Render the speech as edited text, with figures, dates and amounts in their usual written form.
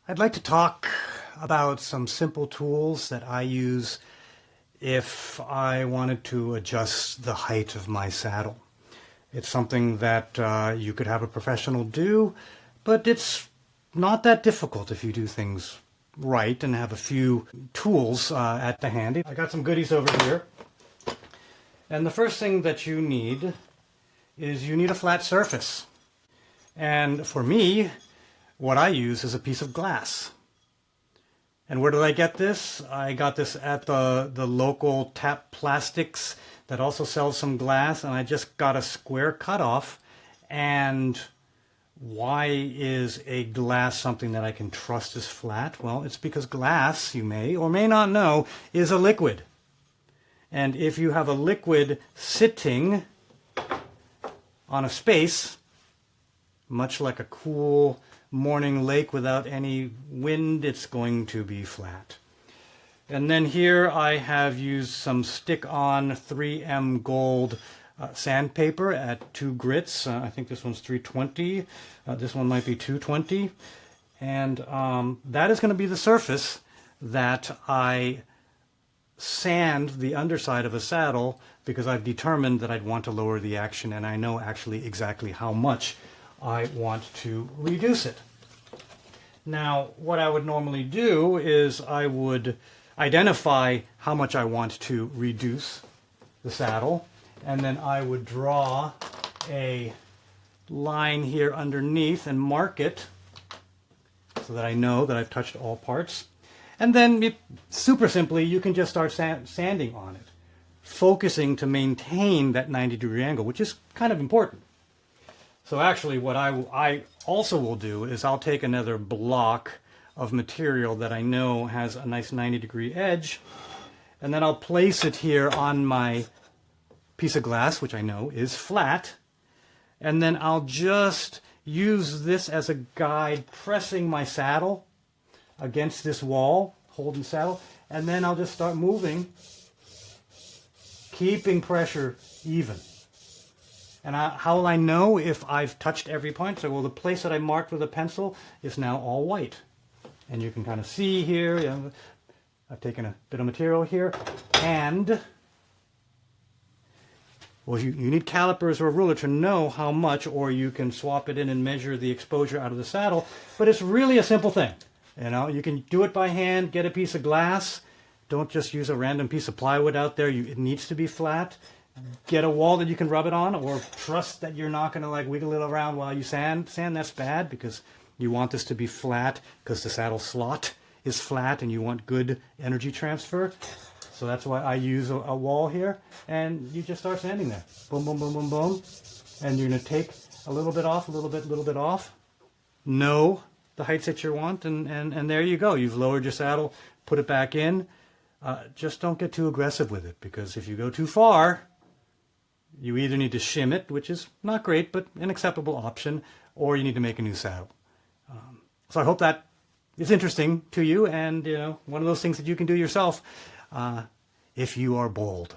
I'd like to talk about some simple tools that I use if I wanted to adjust the height of my saddle. It's something that you could have a professional do, but it's not that difficult if you do things right and have a few tools at the handy. I got some goodies over here. And the first thing that you need is you need a flat surface. And for me, what I use is a piece of glass. And where did I get this? I got this at the local Tap Plastics that also sells some glass, and I just got a square cutoff. And why is a glass something that I can trust is flat? Well, it's because glass, you may or may not know, is a liquid. And if you have a liquid sitting on a space, much like a cool morning lake without any wind, it's going to be flat. And then here I have used some stick-on 3M gold sandpaper at 2 grits. I think this one's 320. This one might be 220. And that is going to be the surface that I sand the underside of a saddle, because I've determined that I'd want to lower the action, and I know actually exactly how much I want to reduce it. Now, what I would normally do is I would identify how much I want to reduce the saddle, and then I would draw a line here underneath and mark it so that I know that I've touched all parts. And then, super simply, you can just start sanding on it, focusing to maintain that 90-degree angle, which is kind of important. So actually what I also will do is I'll take another block of material that I know has a nice 90-degree edge, and then I'll place it here on my piece of glass, which I know is flat, and then I'll just use this as a guide, pressing my saddle against this wall, holding saddle, and then I'll just start moving, keeping pressure even. And how will I know if I've touched every point? So, well, the place that I marked with a pencil is now all white. And you can kind of see here, I've taken a bit of material here, and well, you need calipers or a ruler to know how much, or you can swap it in and measure the exposure out of the saddle. But it's really a simple thing. You know, you can do it by hand, get a piece of glass. Don't just use a random piece of plywood out there. It needs to be flat. Get a wall that you can rub it on, or trust that you're not going to like wiggle it around while you sand. That's bad, because you want this to be flat, because the saddle slot is flat and you want good energy transfer. So that's why I use a wall here, and you just start sanding there. Boom, boom, boom, boom, boom. And you're going to take a little bit off, a little bit off. Know the heights that you want, and there you go. You've lowered your saddle, put it back in. Just don't get too aggressive with it, because if you go too far, you either need to shim it, which is not great, but an acceptable option, or you need to make a new saddle. So I hope that is interesting to you, and one of those things that you can do yourself if you are bold.